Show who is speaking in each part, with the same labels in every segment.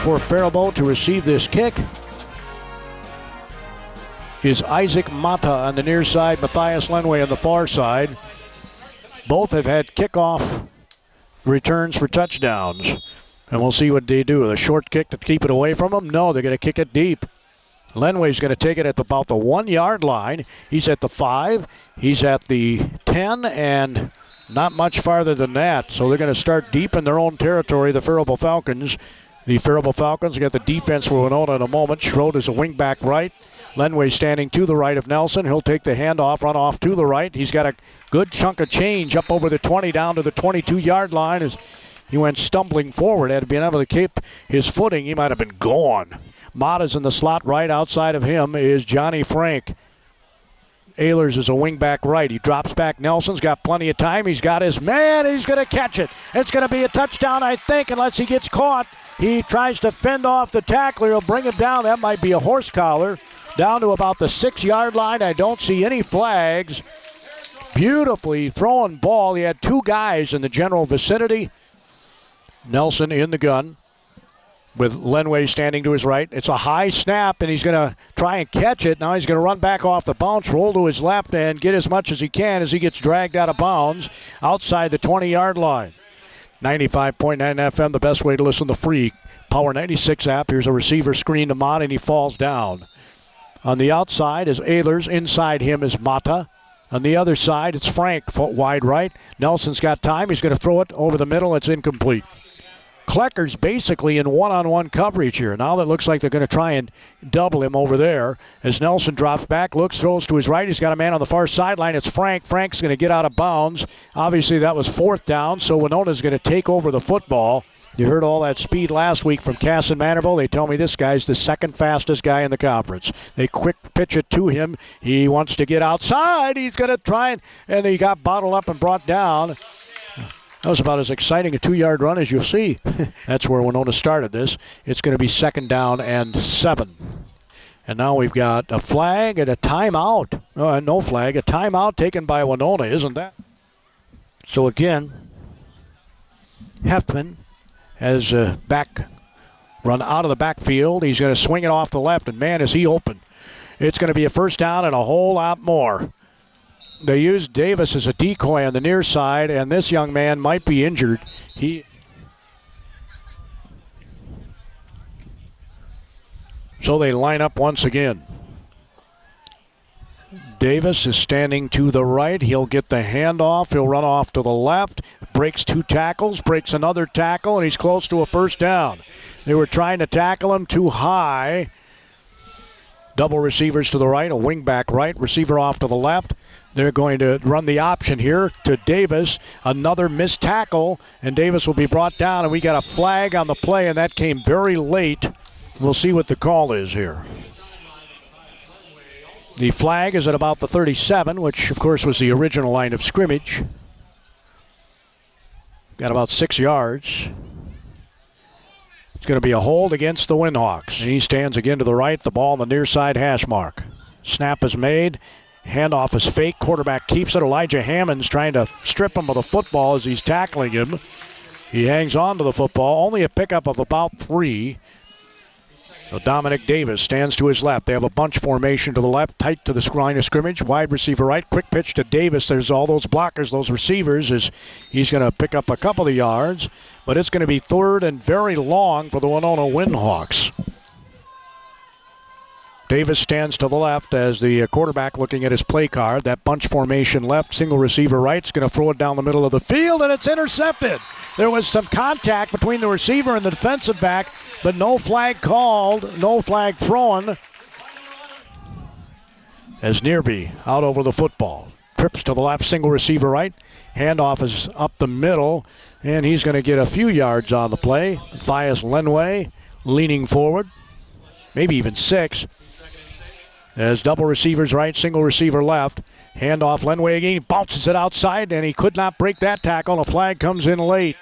Speaker 1: for Faribault to receive this kick is Isaac Mata on the near side, Matthias Lenway on the far side. Both have had kickoff returns for touchdowns. And we'll see what they do. A short kick to keep it away from them? No, they're going to kick it deep. Lenway's going to take it at about the 1 yard line. He's at the 5. He's at the 10 and not much farther than that. So they're going to start deep in their own territory, the Faribault Falcons. The Faribault Falcons got the defense for Winona in a moment. Schroed is a wingback right. Lenway standing to the right of Nelson. He'll take the handoff, run off to the right. He's got a good chunk of change up over the 20 down to the 22-yard line as he went stumbling forward. Had been able to keep his footing, he might have been gone. Mata's in the slot right. Outside of him is Johnny Frank. Ehlers is a wingback right. He drops back. Nelson's got plenty of time. He's got his man. He's going to catch it. It's going to be a touchdown, I think, unless he gets caught. He tries to fend off the tackler. He'll bring him down. That might be a horse collar. Down to about the 6-yard line. I don't see any flags. Beautifully thrown ball. He had two guys in the general vicinity. Nelson in the gun with Lenway standing to his right. It's a high snap, and he's going to try and catch it. Now he's going to run back off the bounce, roll to his left, and get as much as he can as he gets dragged out of bounds outside the 20-yard line. 95.9 FM, the best way to listen to free Power 96 app. Here's a receiver screen to Mata, and he falls down. On the outside is Ehlers. Inside him is Mata. On the other side, it's Frank, wide right. Nelson's got time. He's going to throw it over the middle. It's incomplete. Klecker's basically in one-on-one coverage here. Now that looks like they're going to try and double him over there. As Nelson drops back, looks, throws to his right. He's got a man on the far sideline. It's Frank. Frank's going to get out of bounds. Obviously, that was fourth down, so Winona's going to take over the football. You heard all that speed last week from Cass and Manorville. They tell me this guy's the second fastest guy in the conference. They quick pitch it to him. He wants to get outside. He's going to try and he got bottled up and brought down. That was about as exciting a 2-yard run as you'll see. That's where Winona started this. It's going to be 2nd down and 7. And now we've got a flag and a timeout. No flag, a timeout taken by Winona, isn't that? So again, Heffman has back run out of the backfield. He's going to swing it off the left, and man, is he open. It's going to be a first down and a whole lot more. They used Davis as a decoy on the near side, and this young man might be injured. So they line up once again. Davis is standing to the right. He'll get the handoff. He'll run off to the left. Breaks 2 tackles, breaks another tackle, and he's close to a first down. They were trying to tackle him too high. Double receivers to the right, a wingback right, receiver off to the left. They're going to run the option here to Davis. Another missed tackle, and Davis will be brought down, and we got a flag on the play, and that came very late. We'll see what the call is here. The flag is at about the 37, which, of course, was the original line of scrimmage. Got about 6 yards. It's going to be a hold against the Windhawks. And he stands again to the right, the ball on the near side hash mark. Snap is made. Handoff is fake. Quarterback keeps it. Elijah Hammond's trying to strip him of the football as he's tackling him. He hangs on to the football. Only a pickup of about 3. So Dominic Davis stands to his left. They have a bunch formation to the left, tight to the line of scrimmage. Wide receiver right, quick pitch to Davis. There's all those blockers, those receivers. He's going to pick up a couple of yards, but it's going to be 3rd and very long for the Winona Windhawks. Davis stands to the left as the quarterback looking at his play card. That bunch formation left, single receiver right. Is going to throw it down the middle of the field, and it's intercepted. There was some contact between the receiver and the defensive back, but no flag called, no flag thrown. As Nearby out over the football. Trips to the left, single receiver right. Handoff is up the middle, and he's going to get a few yards on the play. Matthias Lenway leaning forward, maybe even 6. As double receivers right, single receiver left. Handoff, Lenway again, he bounces it outside, and he could not break that tackle. A flag comes in late.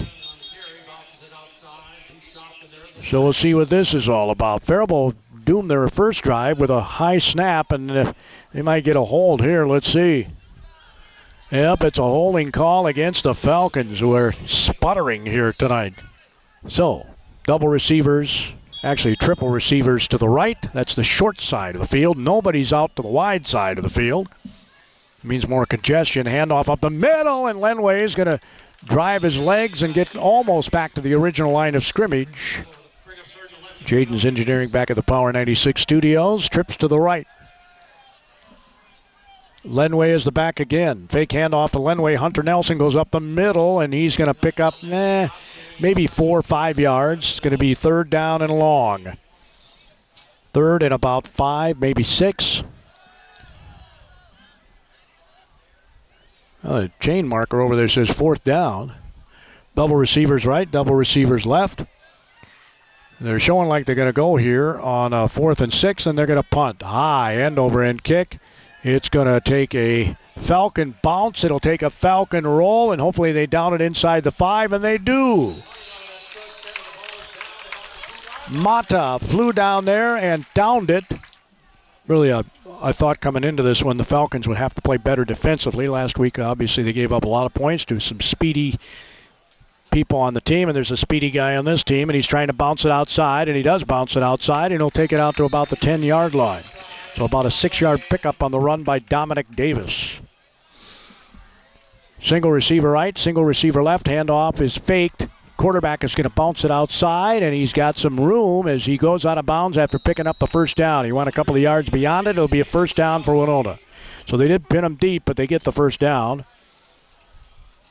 Speaker 1: So we'll see what this is all about. Faribault doomed their first drive with a high snap, and they might get a hold here. Let's see. Yep, it's a holding call against the Falcons, who are sputtering here tonight. So, double receivers actually triple receivers to the right. That's the short side of the field. Nobody's out to the wide side of the field. It means more congestion. Handoff up the middle, and Lenway is going to drive his legs and get almost back to the original line of scrimmage. Jaden's Engineering back at the Power 96 studios. Trips to the right. Lenway is the back again. Fake handoff to Lenway. Hunter Nelson goes up the middle, and he's going to pick up maybe 4 or 5 yards. It's going to be 3rd down and long. 3rd and about 5, maybe 6. The chain marker over there says 4th down. Double receivers right, double receivers left. They're showing like they're going to go here on 4th and 6, and they're going to punt. High end-over-end kick. It's going to take a Falcon bounce. It'll take a Falcon roll, and hopefully they down it inside the 5, and they do. Mata flew down there and downed it. Really, I thought coming into this one the Falcons would have to play better defensively. Last week, obviously, they gave up a lot of points to some speedy people on the team, and there's a speedy guy on this team, and he's trying to bounce it outside, and he does bounce it outside, and he'll take it out to about the 10-yard line. So about a 6-yard pickup on the run by Dominic Davis. Single receiver right, single receiver left. Handoff is faked. Quarterback is going to bounce it outside, and he's got some room as he goes out of bounds after picking up the 1st down. He went a couple of yards beyond it. It'll be a 1st down for Winona. So they did pin him deep, but they get the 1st down.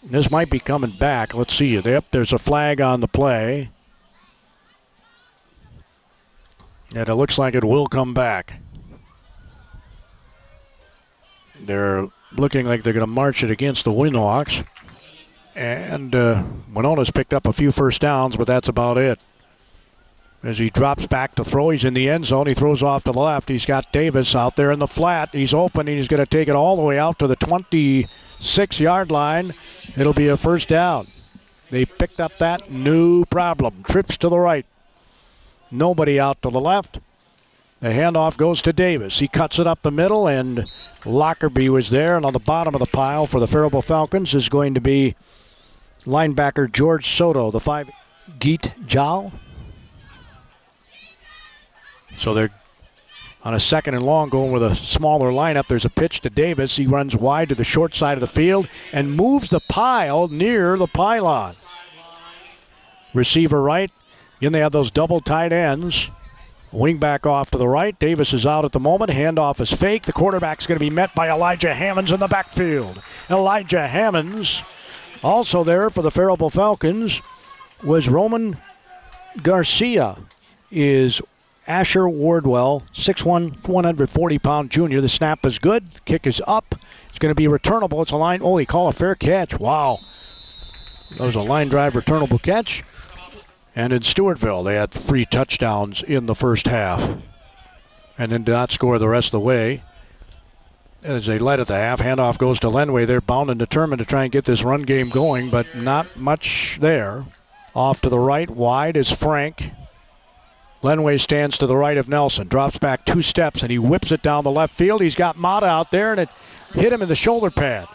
Speaker 1: This might be coming back. Let's see. Yep, there's a flag on the play. And it looks like it will come back. They're looking like they're going to march it against the Windhawks. And Winona's picked up a few 1st downs, but that's about it. As he drops back to throw, he's in the end zone. He throws off to the left. He's got Davis out there in the flat. He's open, and he's going to take it all the way out to the 26-yard line. It'll be a 1st down. They picked up that, no problem. Trips to the right. Nobody out to the left. The handoff goes to Davis. He cuts it up the middle, and Lockerbie was there. And on the bottom of the pile for the Faribault Falcons is going to be linebacker George Soto, the 5, Geet Jal. So they're on a 2nd and long going with a smaller lineup. There's a pitch to Davis. He runs wide to the short side of the field and moves the pile near the pylon. Receiver right. Again, they have those double tight ends. Wingback off to the right. Davis is out at the moment. Handoff is fake. The quarterback's going to be met by Elijah Hammonds in the backfield. Elijah Hammonds, also there for the Faribault Falcons, was Roman Garcia. Is Asher Wardwell, 6'1", 140-pound junior. The snap is good. Kick is up. It's going to be returnable. It's a line. Oh, he called a fair catch. Wow. That was a line drive returnable catch. And in Stewartville, they had 3 touchdowns in the 1st half. And then did not score the rest of the way. As they led at the half, handoff goes to Lenway. They're bound and determined to try and get this run game going, but not much there. Off to the right, wide is Frank. Lenway stands to the right of Nelson, drops back 2 steps, and he whips it down the left field. He's got Mata out there, and it hit him in the shoulder pad.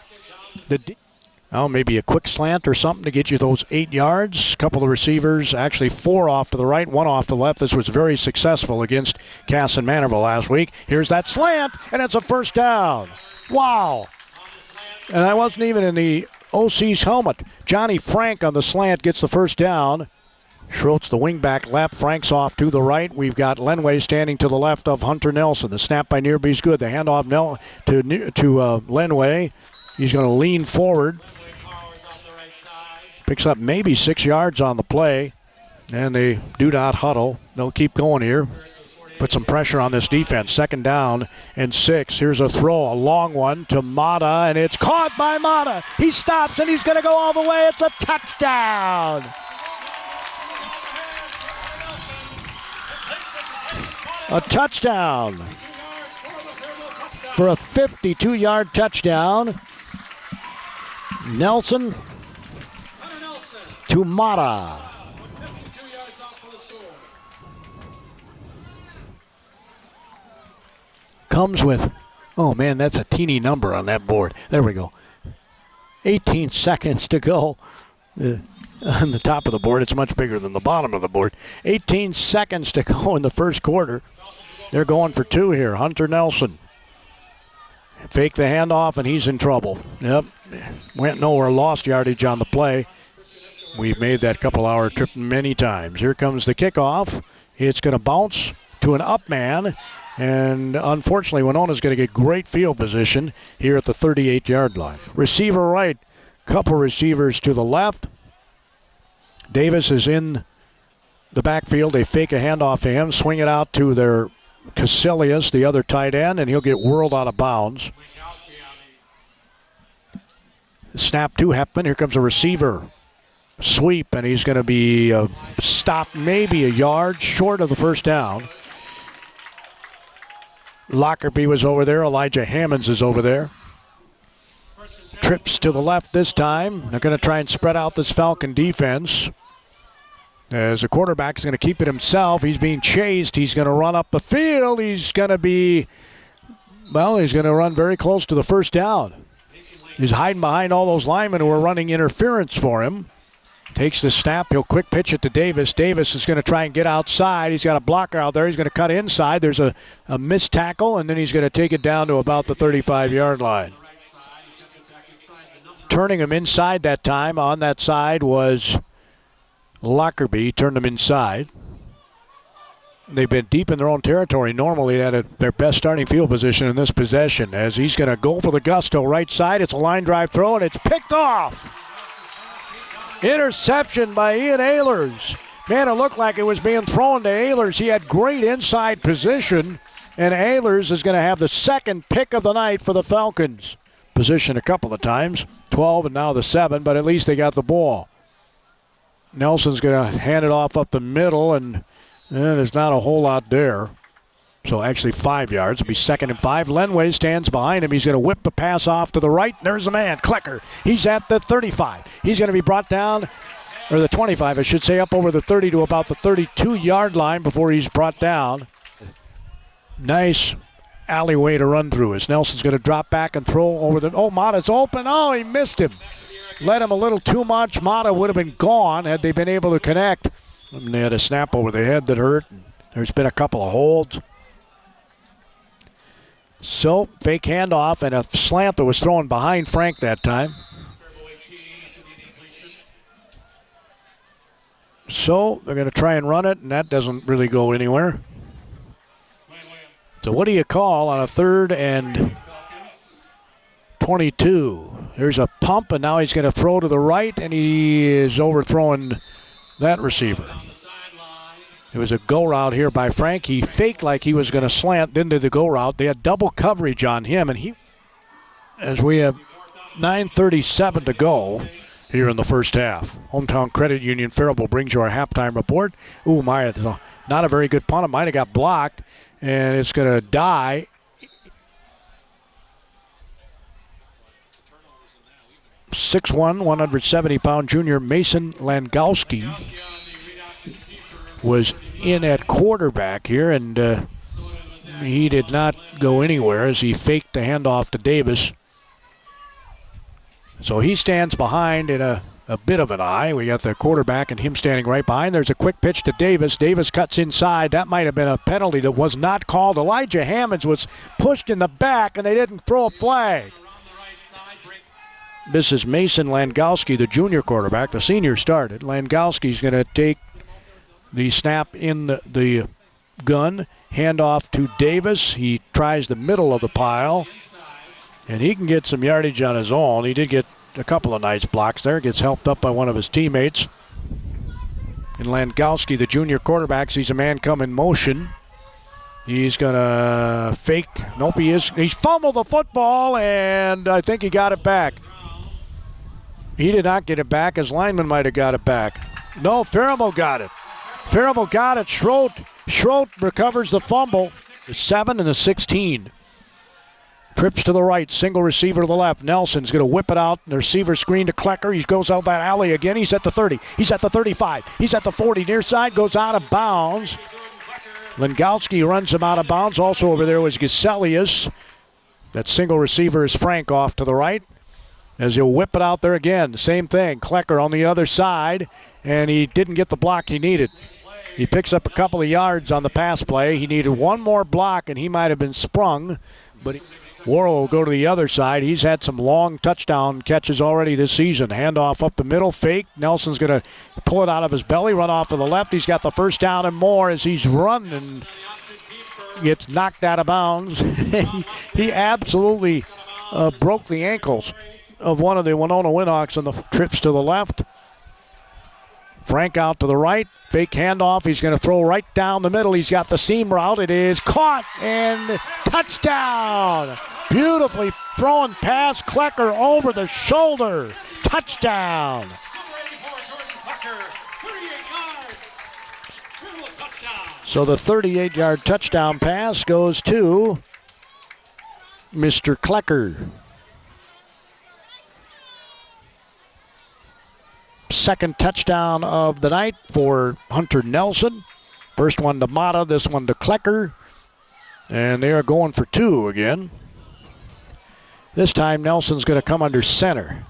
Speaker 1: Maybe a quick slant or something to get you those 8 yards. A couple of receivers, actually 4 off to the right, 1 off to the left. This was very successful against Cass and Manorville last week. Here's that slant, and it's a 1st down. Wow. And I wasn't even in the OC's helmet. Johnny Frank on the slant gets the 1st down. Schroetz, the wingback left. Frank's off to the right. We've got Lenway standing to the left of Hunter Nelson. The snap by Nearby's good. The handoff to Lenway. He's going to lean forward. Picks up maybe 6 yards on the play, and they do not huddle. They'll keep going here. Put some pressure on this defense. 2nd down and 6. Here's a throw, a long one to Mata, and it's caught by Mata. He stops, and he's going to go all the way. It's a touchdown. A touchdown for a 52-yard touchdown. Nelson to Mata. Comes with, oh man, that's a teeny number on that board. There we go. 18 seconds to go. on the top of the board. It's much bigger than the bottom of the board. 18 seconds to go in the first quarter. They're going for two here. Hunter Nelson. Fake the handoff, and he's in trouble. Yep. Went nowhere, lost yardage on the play. We've made that couple-hour trip many times. Here comes the kickoff. It's going to bounce to an up man, and unfortunately, Winona's going to get great field position here at the 38-yard line. Receiver right, couple receivers to the left. Davis is in the backfield. They fake a handoff to him, swing it out to their Casillas, the other tight end, and he'll get whirled out of bounds. Snap to Hepman. Here comes a receiver. Sweep, and he's going to be stopped maybe a yard short of the first down. Lockerbie was over there. Elijah Hammonds is over there. Trips to the left this time. They're going to try and spread out this Falcon defense. As the quarterback is going to keep it himself. He's being chased. He's going to run up the field. He's going to run very close to the first down. He's hiding behind all those linemen who are running interference for him. Takes the snap. He'll quick pitch it to Davis. Davis is going to try and get outside. He's got a blocker out there. He's going to cut inside. There's a missed tackle, and then he's going to take it down to about the 35-yard line. Turning him inside that time. On that side was Lockerbie. Turned him inside. They've been deep in their own territory. Normally at their best starting field position in this possession. As he's going to go for the gusto right side. It's a line drive throw, and it's picked off. Interception by Ian Ehlers. Man, it looked like it was being thrown to Ehlers. He had great inside position, and Ehlers is going to have the second pick of the night for the Falcons. Position a couple of times, 12 and now the 7, but at least they got the ball. Nelson's going to hand it off up the middle, and there's not a whole lot there. So actually 5 yards. It'll be 2nd and 5. Lenway stands behind him. He's going to whip the pass off to the right. There's a man, Klecker. He's at the 35. He's going to be brought down, or the 25, I should say, up over the 30 to about the 32-yard line before he's brought down. Nice alleyway to run through as Nelson's going to drop back and throw over the... Oh, Mata's open. Oh, he missed him. Let him a little too much. Mata would have been gone had they been able to connect. And they had a snap over the head that hurt. There's been a couple of holds. So, fake handoff and a slant that was thrown behind Frank that time. So, they're going to try and run it, and that doesn't really go anywhere. So, what do you call on a 3rd and 22? There's a pump, and now he's going to throw to the right, and he is overthrowing that receiver. It was a go route here by Frank. He faked like he was going to slant, then did the go route. They had double coverage on him, and as we have 9:37 to go here in the first half. Hometown Credit Union Faribault brings you our halftime report. Ooh, my, not a very good punt. It might have got blocked, and it's going to die. 6'1", 170-pound junior Mason Langowski was in at quarterback here, and he did not go anywhere as he faked the handoff to Davis. So he stands behind in a bit of an eye. We got the quarterback and him standing right behind. There's a quick pitch to Davis. Davis cuts inside. That might have been a penalty that was not called. Elijah Hammonds was pushed in the back, and they didn't throw a flag. This is Mason Langowski, the junior quarterback. The senior started. Langowski's going to take the snap in the gun, hand off to Davis. He tries the middle of the pile, and he can get some yardage on his own. He did get a couple of nice blocks there. Gets helped up by one of his teammates. And Langowski, the junior quarterback, sees a man come in motion. He's going to fake. Nope, he's fumbled the football, and I think he got it back. He did not get it back. His lineman might have got it back. No, Faribault got it. Faribault got it. Schroet recovers the fumble. The 7 and the 16. Trips to the right. Single receiver to the left. Nelson's going to whip it out. The receiver screen to Klecker. He goes out that alley again. He's at the 30. He's at the 35. He's at the 40. Near side. Goes out of bounds. Langowski runs him out of bounds. Also over there was Casillas. That single receiver is Frank off to the right. as he'll whip it out there again. Same thing. Klecker on the other side, and he didn't get the block he needed. He picks up a couple of yards on the pass play. He needed one more block, and he might have been sprung, but Worrell will go to the other side. He's had some long touchdown catches already this season. Handoff up the middle, fake. Nelson's going to pull it out of his belly, run off to the left. He's got the first down and more as he's run and gets knocked out of bounds. He absolutely broke the ankles of one of the Winona Winhawks on the trips to the left. Frank out to the right. Fake handoff. He's going to throw right down the middle. He's got the seam route. It is caught and touchdown. Beautifully thrown pass. Klecker over the shoulder. Touchdown. So the 38-yard touchdown pass goes to Mr. Klecker. Second touchdown of the night for Hunter Nelson. First one to Mata, this one to Klecker. And they are going for two again. This time Nelson's going to come under center.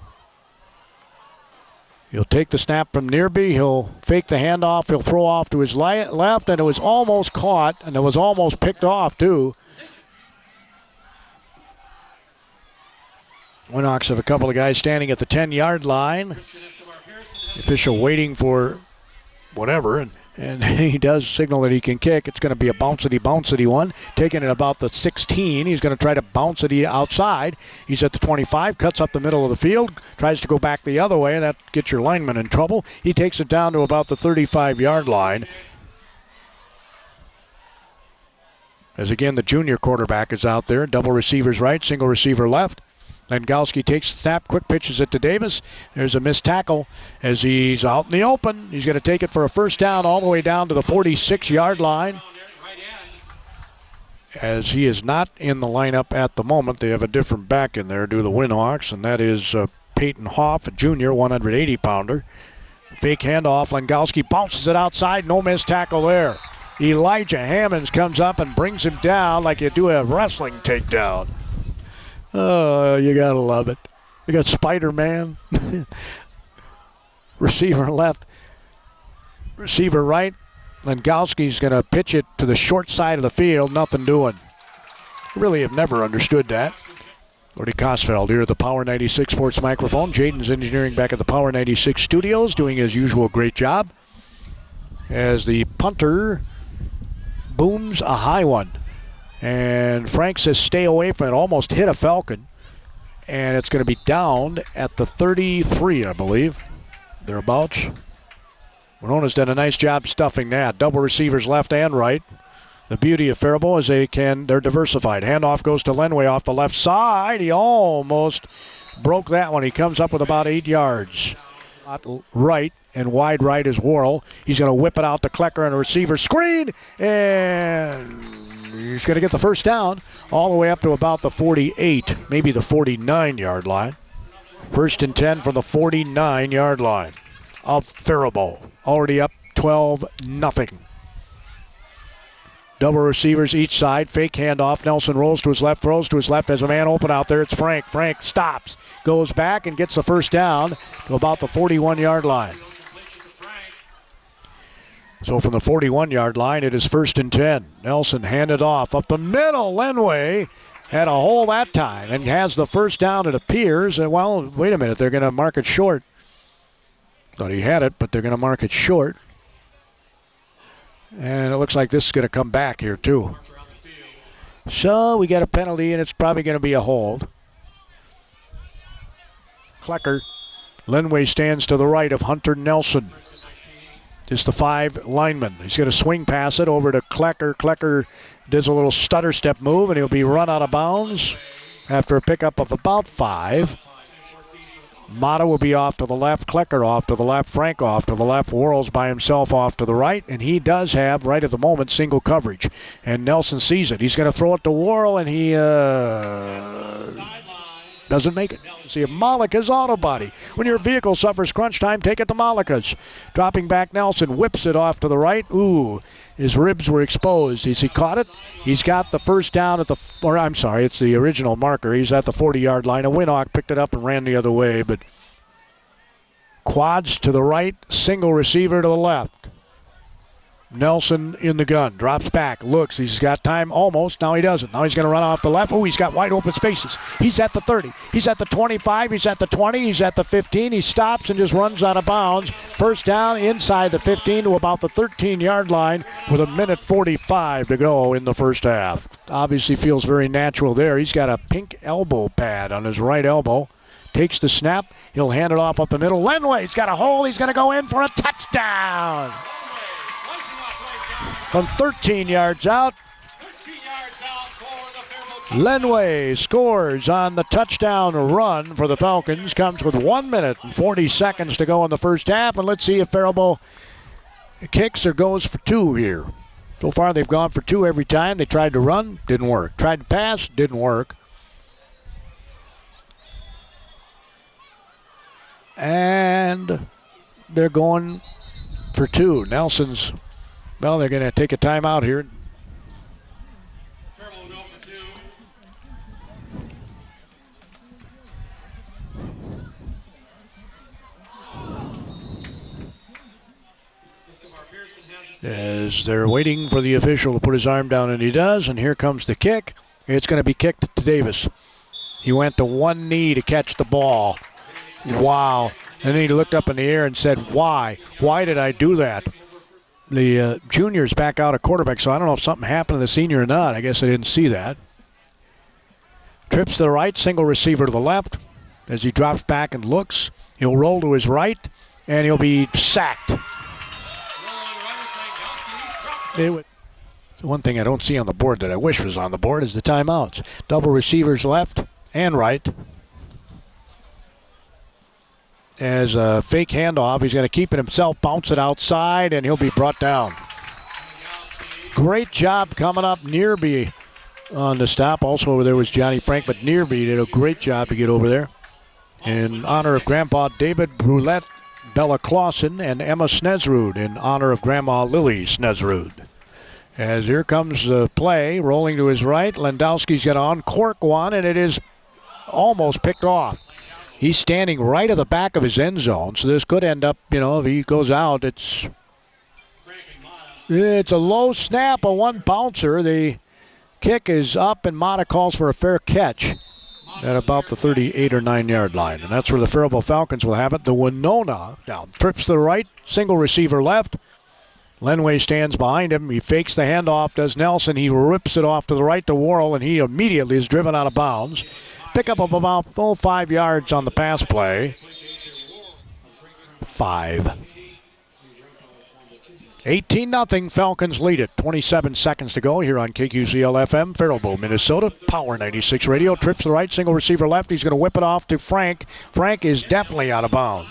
Speaker 1: He'll take the snap from Nearby. He'll fake the handoff. He'll throw off to his left, and it was almost caught, and it was almost picked off too. Winhawks have a couple of guys standing at the 10-yard line. The official waiting for whatever, and he does signal that he can kick. It's going to be a bouncy one. Taking it about the 16. He's going to try to bounce it outside. He's at the 25, cuts up the middle of the field, tries to go back the other way, and that gets your lineman in trouble. He takes it down to about the 35-yard line. As again, the junior quarterback is out there. Double receivers right, single receiver left. Langowski takes the snap, quick pitches it to Davis. There's a missed tackle as he's out in the open. He's going to take it for a first down all the way down to the 46-yard line. As he is not in the lineup at the moment, they have a different back in there due to the Winhawks, and that is Peyton Hoff, a junior, 180-pounder. Fake handoff, Langowski bounces it outside, no missed tackle there. Elijah Hammonds comes up and brings him down like you do a wrestling takedown. Oh, you gotta love it. We got Spider-Man. Receiver left. Receiver right. Langowski's going to pitch it to the short side of the field. Nothing doing. Really have never understood that. Lordy Kosfeld here at the Power 96 Sports microphone. Jaden's engineering back at the Power 96 studios, doing his usual great job. As the punter booms a high one. And Frank says stay away from it. Almost hit a Falcon. And it's going to be downed at the 33, I believe. Thereabouts. Winona's done a nice job stuffing that. Double receivers left and right. The beauty of Faribault is they're diversified. Handoff goes to Lenway off the left side. He almost broke that one. He comes up with about 8 yards. Right and wide right is Worrell. He's going to whip it out to Klecker and a receiver screen. And he's going to get the first down all the way up to about the 48, maybe the 49-yard line. First and 10 from the 49-yard line of Faribault. Already up 12-0. Double receivers each side. Fake handoff. Nelson rolls to his left, throws to his left. Has a man open out there. It's Frank. Frank stops, goes back, and gets the first down to about the 41-yard line. So from the 41-yard line, it is first and 10. Nelson handed off up the middle. Lenway had a hole that time and has the first down, it appears. And, well, wait a minute. They're going to mark it short. Thought he had it, but they're going to mark it short. And it looks like this is going to come back here, too. So we got a penalty, and it's probably going to be a hold. Klecker. Lenway stands to the right of Hunter Nelson. Just the 5 linemen. He's going to swing pass it over to Klecker. Klecker does a little stutter step move, and he'll be run out of bounds after a pickup of about 5. Mata will be off to the left, Klecker off to the left, Frank off to the left, Worrell's by himself off to the right, and he does have, right at the moment, single coverage. And Nelson sees it. He's going to throw it to Worrell, and he Doesn't make it. See a Malika's Auto Body. When your vehicle suffers crunch time, take it to Malika's. Dropping back, Nelson whips it off to the right. Ooh, his ribs were exposed. Has he caught it? He's got the first down at the, or I'm sorry, it's the original marker. He's at the 40-yard line. A Winona picked it up and ran the other way, but quads to the right, single receiver to the left. Nelson in the gun, drops back, looks, he's got time almost, now he doesn't. Now he's going to run off the left. Oh, he's got wide open spaces. He's at the 30, he's at the 25, he's at the 20, he's at the 15. He stops and just runs out of bounds. First down inside the 15 to about the 13-yard line with 1:45 to go in the first half. Obviously feels very natural there. He's got a pink elbow pad on his right elbow. Takes the snap, he'll hand it off up the middle. Lenway's got a hole, he's going to go in for a touchdown. From 13 yards out, Lenway scores on the touchdown run for the Falcons. Comes with 1 minute and 40 seconds to go in the first half. And let's see if Faribault kicks or goes for two here. So far they've gone for two every time. They tried to run, didn't work. Tried to pass, didn't work. And they're going for two. Nelson's, well, they're going to take a timeout here. As they're waiting for the official to put his arm down, and he does, and here comes the kick. It's going to be kicked to Davis. He went to one knee to catch the ball. Wow. And then he looked up in the air and said, why? Why did I do that? The junior's back out at quarterback, so I don't know if something happened to the senior or not. I guess I didn't see that. Trips to the right, single receiver to the left. As he drops back and looks, he'll roll to his right, and he'll be sacked. So one thing I don't see on the board that I wish was on the board is the timeouts. Double receivers left and right. As a fake handoff, he's going to keep it himself, bounce it outside, and he'll be brought down. Great job coming up. Nearby on the stop. Also over there was Johnny Frank, but Nearby did a great job to get over there. In honor of Grandpa David Brulette, Bella Clausen, and Emma Snesrud, in honor of Grandma Lily Snesrud. As here comes the play, rolling to his right. Landowski's going to uncork one, and it is almost picked off. He's standing right at the back of his end zone, so this could end up, if he goes out, it's a low snap, a one bouncer. The kick is up, and Mata calls for a fair catch at about the 38 or 9 yard line. And that's where the Faribault Falcons will have it. The Winona down, trips to the right, single receiver left. Lenway stands behind him. He fakes the handoff, does Nelson. He rips it off to the right to Worrell, and he immediately is driven out of bounds. Pickup of about 5 yards on the pass play. 5. 18-0, Falcons lead it. 27 seconds to go here on KQCL-FM, Faribault, Minnesota. Power 96 radio. Trips to the right, single receiver left. He's going to whip it off to Frank. Frank is definitely out of bounds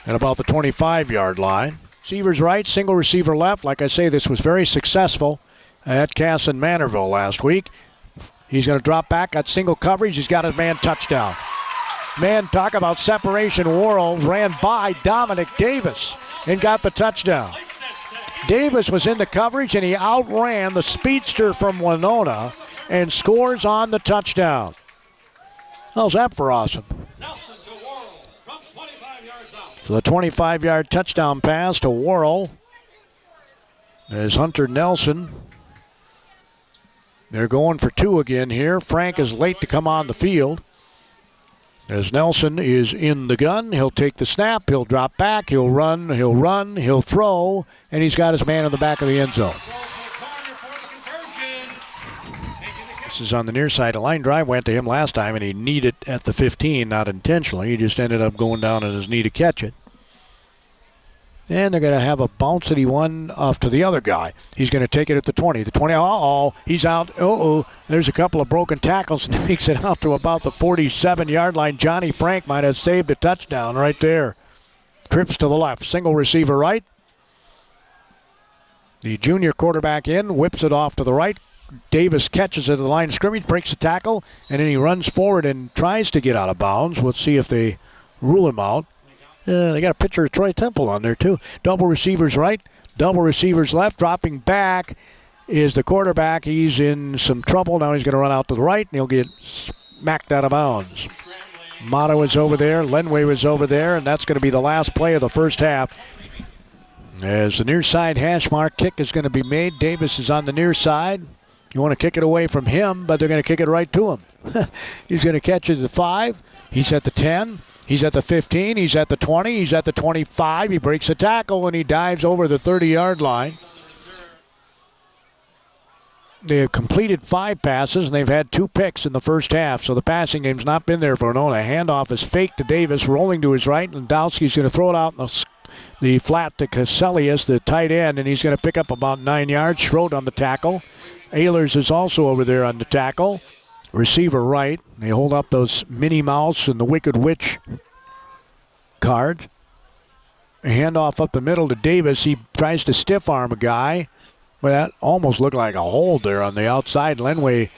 Speaker 1: at about the 25-yard line. Receivers right, single receiver left. Like I say, this was very successful at Cass and Manorville last week. He's going to drop back, got single coverage. He's got his man touchdown. Man, talk about separation. Worrell ran by Dominic Davis and got the touchdown. Davis was in the coverage, and he outran the speedster from Winona and scores on the touchdown. How's that for awesome? So the 25-yard touchdown pass to Worrell. There's Hunter Nelson. They're going for two again here. Frank is late to come on the field. As Nelson is in the gun, he'll take the snap, he'll drop back, he'll run, he'll throw, and he's got his man in the back of the end zone. This is on the near side. A line drive went to him last time, and he kneed it at the 15, not intentionally. He just ended up going down on his knee to catch it. And they're going to have a bounce that he won off to the other guy. He's going to take it at the 20. The 20, he's out. There's a couple of broken tackles, and he makes it out to about the 47-yard line. Johnny Frank might have saved a touchdown right there. Trips to the left, single receiver right. The junior quarterback in, whips it off to the right, Davis catches it at the line of scrimmage, breaks the tackle, and then he runs forward and tries to get out of bounds. Let's see if they rule him out. They got a picture of Troy Temple on there, too. Double receivers right, double receivers left. Dropping back is the quarterback. He's in some trouble. Now he's going to run out to the right, and he'll get smacked out of bounds. Mata was over there. Lenway was over there, and that's going to be the last play of the first half. As the near side hash mark kick is going to be made. Davis is on the near side. You want to kick it away from him, but they're going to kick it right to him. He's going to catch it at the 5. He's at the 10. He's at the 15. He's at the 20. He's at the 25. He breaks a tackle, and he dives over the 30-yard line. They have completed 5 passes, and they've had 2 picks in the first half, so the passing game's not been there for Winona. Handoff is fake to Davis, rolling to his right, and Dowski's going to throw it out in the flat to Caselius, the tight end, and he's going to pick up about 9 yards. Schroed on the tackle. Ehlers is also over there on the tackle. Receiver right. They hold up those Minnie Mouse and the Wicked Witch cards. A handoff up the middle to Davis. He tries to stiff arm a guy. But that almost looked like a hold there on the outside. Lenway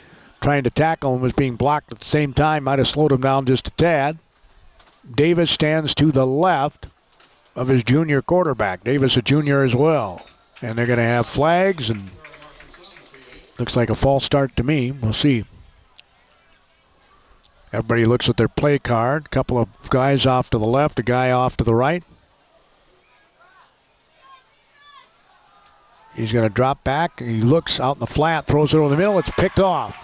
Speaker 1: trying to tackle him was being blocked at the same time. Might have slowed him down just a tad. Davis stands to the left of his junior quarterback. Davis a junior as well. And they're going to have flags, and looks like a false start to me. We'll see. Everybody looks at their play card. A couple of guys off to the left, a guy off to the right. He's going to drop back. He looks out in the flat, throws it over the middle. It's picked off.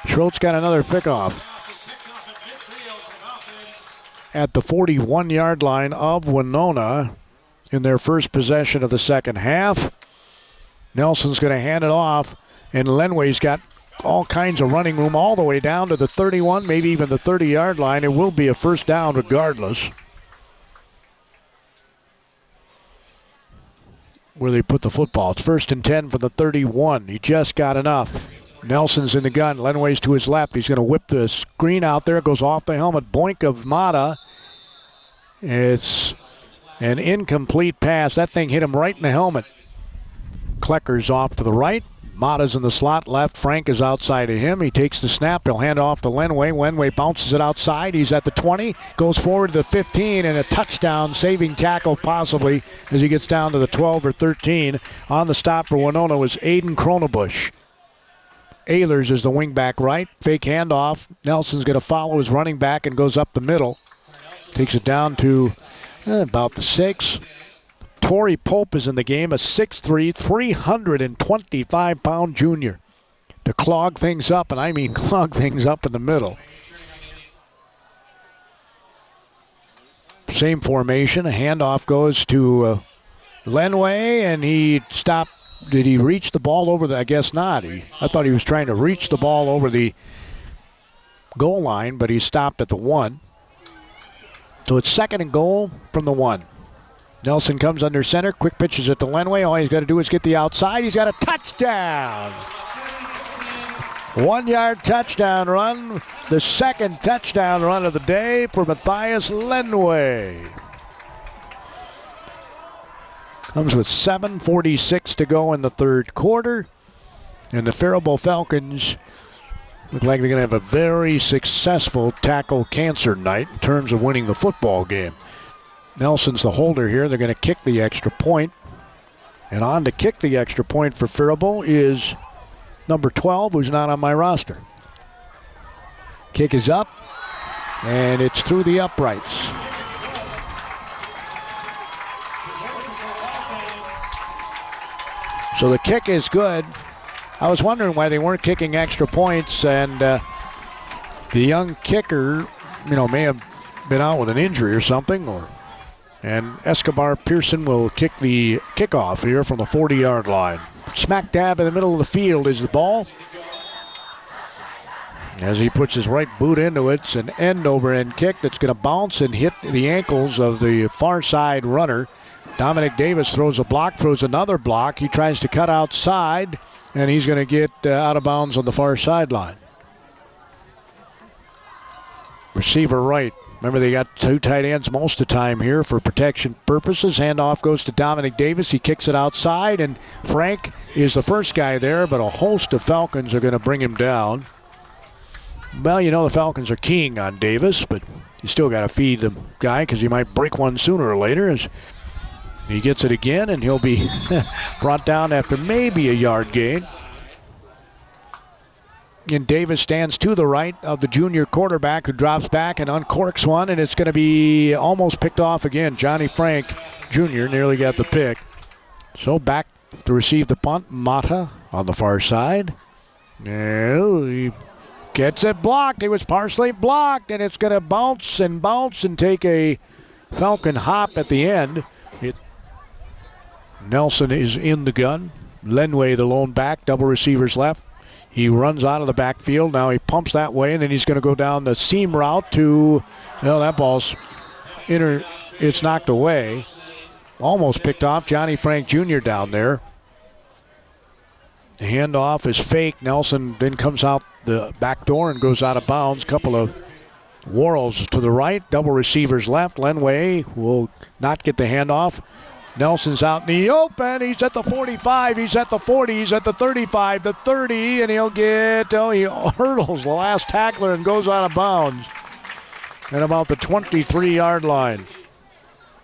Speaker 1: Schroed's got another pickoff at the 41-yard line of Winona in their first possession of the second half. Nelson's going to hand it off, and Lenway's got all kinds of running room all the way down to the 31, maybe even the 30-yard line. It will be a first down regardless. Where they put the football. It's 1st and 10 for the 31. He just got enough. Nelson's in the gun. Lenway's to his left. He's going to whip the screen out there. It goes off the helmet. Boink of Mata. It's an incomplete pass. That thing hit him right in the helmet. Klecker's off to the right. Mata's in the slot left. Frank is outside of him. He takes the snap. He'll hand off to Lenway. Lenway bounces it outside. He's at the 20. Goes forward to the 15, and a touchdown, saving tackle possibly as he gets down to the 12 or 13. On the stop for Winona was Aiden Kronebusch. Ehlers is the wingback right. Fake handoff. Nelson's going to follow his running back and goes up the middle. Takes it down to about the 6. Torrey Pope is in the game, a 6'3", 325-pound junior, to clog things up, and I mean clog things up in the middle. Same formation. A handoff goes to Lenway, and he stopped. Did he reach the ball over the? I guess not. I thought he was trying to reach the ball over the goal line, but he stopped at the 1. So it's 2nd and goal from the 1. Nelson comes under center. Quick pitches it to Lenway. All he's got to do is get the outside. He's got a touchdown. 1-yard touchdown run. The second touchdown run of the day for Matthias Lenway. Comes with 7:46 to go in the third quarter. And the Faribault Falcons look like they're going to have a very successful tackle cancer night in terms of winning the football game. Nelson's the holder here. They're going to kick the extra point. And on to kick the extra point for Faribault is number 12, who's not on my roster. Kick is up, and it's through the uprights. So the kick is good. I was wondering why they weren't kicking extra points, and the young kicker, may have been out with an injury or something, and Escobar Pearson will kick the kickoff here from the 40-yard line. Smack dab in the middle of the field is the ball. As he puts his right boot into it, it's an end-over-end kick that's going to bounce and hit the ankles of the far side runner. Dominic Davis throws a block, throws another block. He tries to cut outside, and he's going to get out of bounds on the far sideline. receiver right. Remember, they got two tight ends most of the time here for protection purposes. Handoff goes to Dominic Davis. He kicks it outside, and Frank is the first guy there, but a host of Falcons are going to bring him down. Well, you know the Falcons are keying on Davis, but you still got to feed the guy because he might break one sooner or later. As he gets it again, and he'll be brought down after maybe a yard gain. And Davis stands to the right of the junior quarterback who drops back and uncorks one, and it's going to be almost picked off again. Johnny Frank Jr. nearly got the pick. So back to receive the punt, Mata on the far side. He gets it blocked. It was partially blocked, and it's going to bounce and take a Falcon hop at the end. Nelson is in the gun. Lenway, the lone back, double receivers left. He runs out of the backfield. Now he pumps that way, and then he's going to go down the seam route to, well, that ball's it's knocked away. Almost picked off. Johnny Frank Jr. down there. The handoff is fake. Nelson then comes out the back door and goes out of bounds. Couple of whirls to the right. Double receivers left. Lenway will not get the handoff. Nelson's out in the open. He's at the 45. He's at the 40. He's at the 35, the 30, and he'll get, he hurdles the last tackler and goes out of bounds at about the 23-yard line.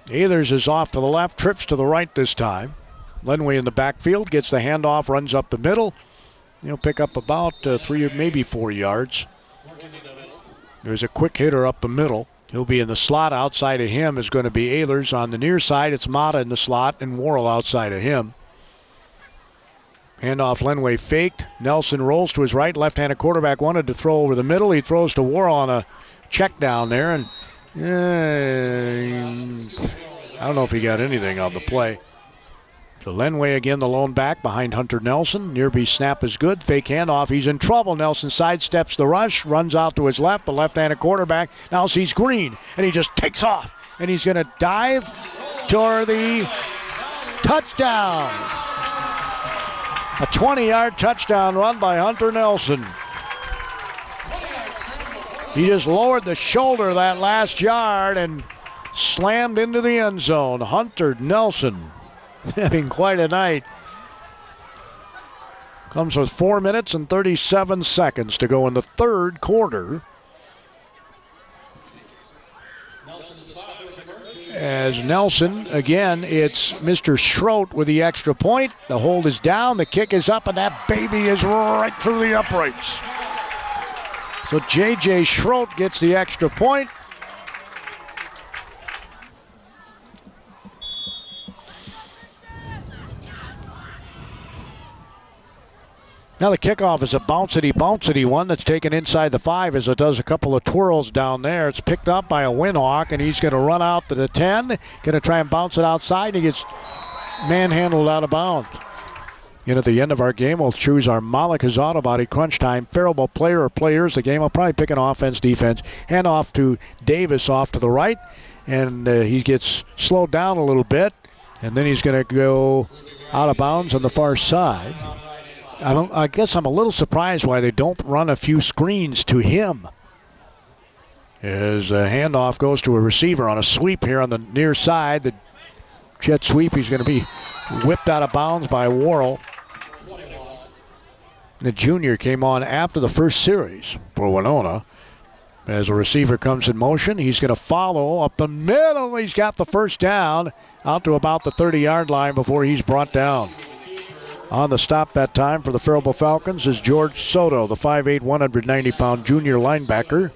Speaker 1: Ehlers is off to the left, trips to the right this time. Lenway in the backfield, gets the handoff, runs up the middle. He'll pick up about 3 or maybe 4 yards. There's a quick hitter up the middle. He'll be in the slot. Outside of him is going to be Ehlers. On the near side, it's Mata in the slot and Worrell outside of him. Handoff, Lenway faked. Nelson rolls to his right. Left-handed quarterback wanted to throw over the middle. He throws to Worrell on a check down there, and I don't know if he got anything on the play. So Lenway again, the lone back behind Hunter Nelson. Nearby snap is good. Fake handoff. He's in trouble. Nelson sidesteps the rush, runs out to his left. The left-handed quarterback now sees green, and he just takes off. And he's going to dive toward the touchdown. A 20-yard touchdown run by Hunter Nelson. He just lowered the shoulder that last yard and slammed into the end zone. Hunter Nelson having quite a night. Comes with 4 minutes and 37 seconds to go in the third quarter. As Nelson, again, it's Mr. Schroet with the extra point. The hold is down, the kick is up, and that baby is right through the uprights. So J.J. Schroet gets the extra point. Now the kickoff is a bouncy one that's taken inside the 5 as it does a couple of twirls down there. It's picked up by a Winhawk, and he's going to run out to the 10. Going to try and bounce it outside. He gets manhandled out of bounds. And at the end of our game, we'll choose our Malika's Auto Body Crunch Time. Faribault player or players. The game will probably pick an offense, defense. Hand off to Davis off to the right. And he gets slowed down a little bit. And then he's going to go out of bounds on the far side. I guess I'm a little surprised why they don't run a few screens to him. As a handoff goes to a receiver on a sweep here on the near side. The jet sweep, he's going to be whipped out of bounds by Worrell. The junior came on after the first series for Winona. As a receiver comes in motion, he's going to follow up the middle. He's got the first down out to about the 30-yard line before he's brought down. On the stop that time for the Faribault Falcons is George Soto, the 5'8", 190-pound junior linebacker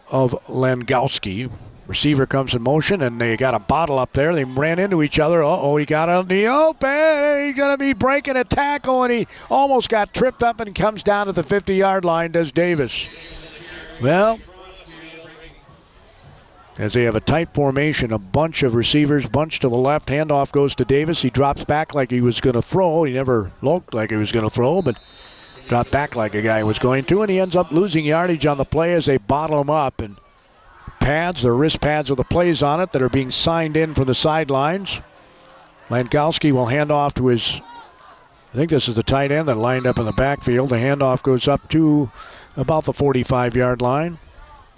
Speaker 1: of Langowski. Receiver comes in motion, and they got a bottle up there. They ran into each other. He got out in the open. He's going to be breaking a tackle, and he almost got tripped up and comes down to the 50-yard line, does Davis. Well, as they have a tight formation, a bunch of receivers, bunch to the left. Handoff goes to Davis. He drops back like he was going to throw. He never looked like he was going to throw, but dropped back like a guy was going to, and he ends up losing yardage on the play as they bottle him up. And pads, their wrist pads with the plays on it that are being signed in from the sidelines. Langowski will hand off to his, I think this is the tight end that lined up in the backfield. The handoff goes up to about the 45-yard line.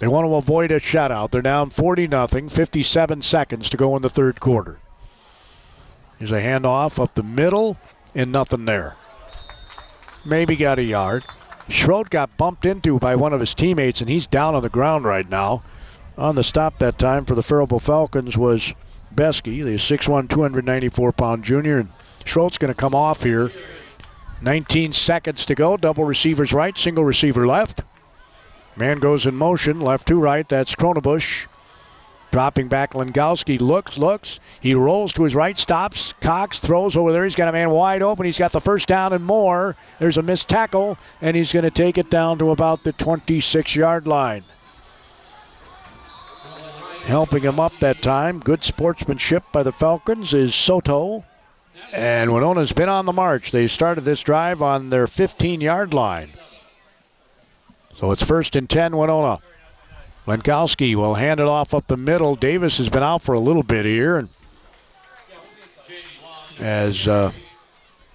Speaker 1: They want to avoid a shutout. They're down 40-0, 57 seconds to go in the third quarter. Here's a handoff up the middle, and nothing there. Maybe got a yard. Schroed got bumped into by one of his teammates, and he's down on the ground right now. On the stop that time for the Faribault Falcons was Besky, the 6'1", 294-pound junior. And Schroed's going to come off here. 19 seconds to go. Double receivers right, single receiver left. Man goes in motion, left to right. That's Kronebusch. Dropping back, Lengowski looks. He rolls to his right, stops. Cox throws over there. He's got a man wide open. He's got the first down and more. There's a missed tackle, and he's going to take it down to about the 26-yard line. Helping him up that time. Good sportsmanship by the Falcons is Soto. And Winona's been on the march. They started this drive on their 15-yard line. So it's 1st and 10, Winona. Lenkowski will hand it off up the middle. Davis has been out for a little bit here. And as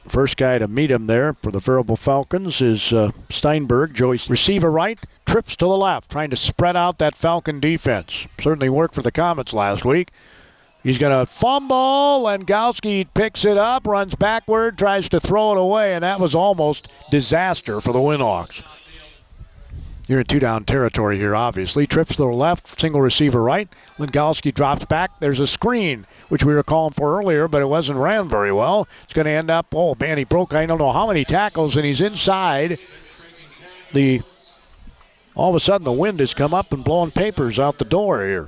Speaker 1: first guy to meet him there for the Faribault Falcons is Steinberg. Joey, receiver right, trips to the left, trying to spread out that Falcon defense. Certainly worked for the Comets last week. He's going to fumble. Lenkowski picks it up, runs backward, tries to throw it away, and that was almost disaster for the Winhawks. You're in two-down territory here, obviously. Trips to the left, single receiver right. Lenkowski drops back. There's a screen, which we were calling for earlier, but it wasn't ran very well. It's going to end up, oh, man, he broke I don't know how many tackles, and he's inside. All of a sudden, the wind has come up and blowing papers out the door here.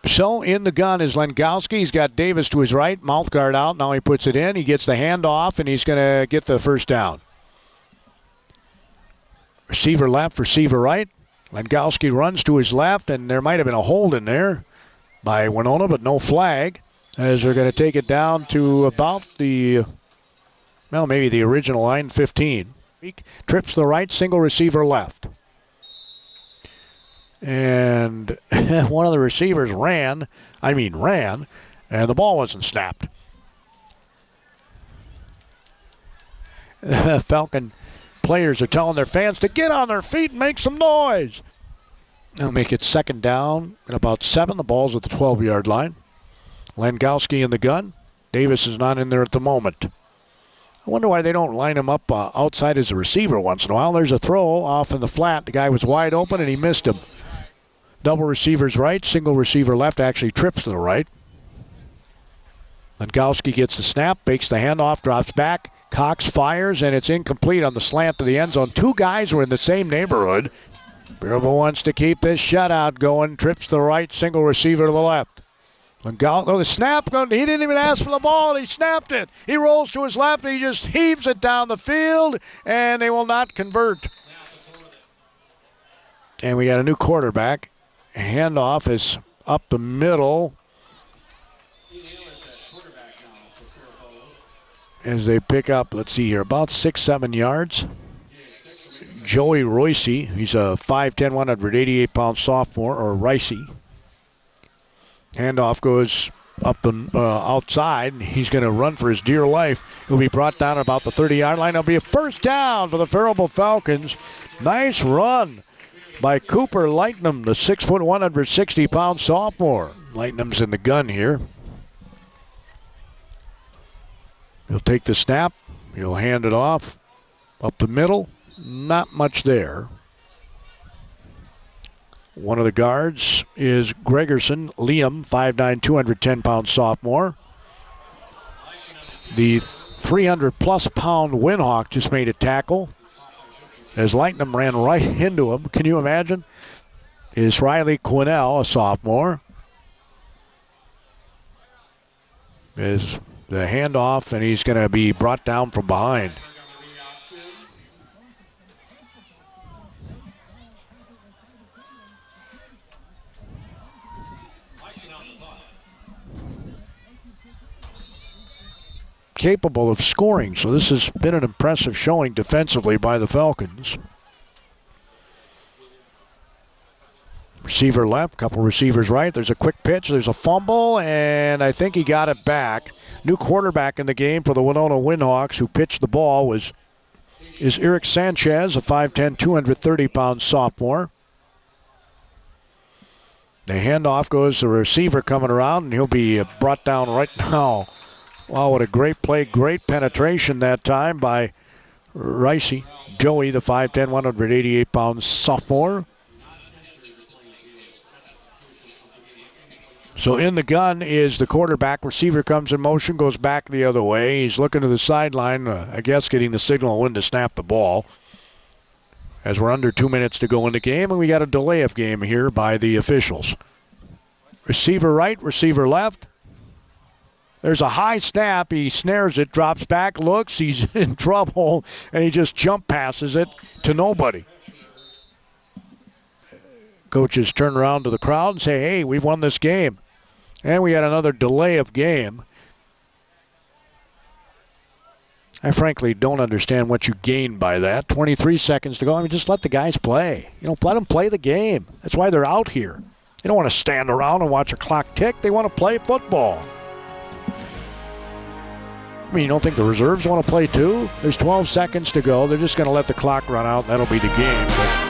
Speaker 1: So in the gun is Lenkowski. He's got Davis to his right, mouth guard out. Now he puts it in. He gets the handoff, and he's going to get the first down. Receiver left, receiver right. Lenkowski runs to his left, and there might have been a hold in there by Winona, but no flag, as they're going to take it down to about the, well, maybe the original line, 15. Trips to the right, single receiver left. And one of the receivers ran, and the ball wasn't snapped. Falcon players are telling their fans to get on their feet and make some noise. They'll make it 2nd down and about 7. The ball's at the 12-yard line. Lenkowski in the gun. Davis is not in there at the moment. I wonder why they don't line him up outside as a receiver once in a while. There's a throw off in the flat. The guy was wide open and he missed him. Double receivers right, single receiver left, actually trips to the right. Lenkowski gets the snap, fakes the handoff, drops back. Cox fires, and it's incomplete on the slant to the end zone. 2 guys were in the same neighborhood. Faribault wants to keep this shutout going. Trips to the right, single receiver to the left. The snap, he didn't even ask for the ball. He snapped it. He rolls to his left, and he just heaves it down the field, and they will not convert. And we got a new quarterback. Handoff is up the middle. As they pick up, let's see here, about 6-7 yards. Joey Royce, he's a 5'10", 188-pound sophomore, or Ricey. Handoff goes up the outside. He's going to run for his dear life. He'll be brought down about the 30-yard line. It'll be a first down for the Faribault Falcons. Nice run by Cooper Lightnum, the 6', 160-pound sophomore. Lightnum's in the gun here. He'll take the snap. He'll hand it off. Up the middle. Not much there. One of the guards is Gregerson, Liam, 5'9", 210-pound sophomore. The 300-plus pound Winhawk just made a tackle as Lightnum ran right into him. Can you imagine? Is Riley Quinnell, a sophomore. Is the handoff, and he's going to be brought down from behind. Capable of scoring, so this has been an impressive showing defensively by the Falcons. Receiver left, couple receivers right. There's a quick pitch, there's a fumble, and I think he got it back. New quarterback in the game for the Winona Winhawks, who pitched the ball, is Eric Sanchez, a 5'10", 230-pound sophomore. The handoff goes to the receiver coming around, and he'll be brought down right now. Wow, what a great play. Great penetration that time by Ricey. Joey, the 5'10", 188-pound sophomore. So in the gun is the quarterback. Receiver comes in motion, goes back the other way. He's looking to the sideline, I guess getting the signal when to snap the ball. As we're under 2 minutes to go in the game, and we got a delay of game here by the officials. Receiver right, receiver left. There's a high snap. He snares it, drops back, looks. He's in trouble, and he just jump passes it to nobody. Coaches turn around to the crowd and say, hey, we've won this game. And we had another delay of game. I frankly don't understand what you gain by that. 23 seconds to go. I mean, just let the guys play. Let them play the game. That's why they're out here. They don't want to stand around and watch a clock tick. They want to play football. I mean, you don't think the reserves want to play too? There's 12 seconds to go. They're just going to let the clock run out. That'll be the game. But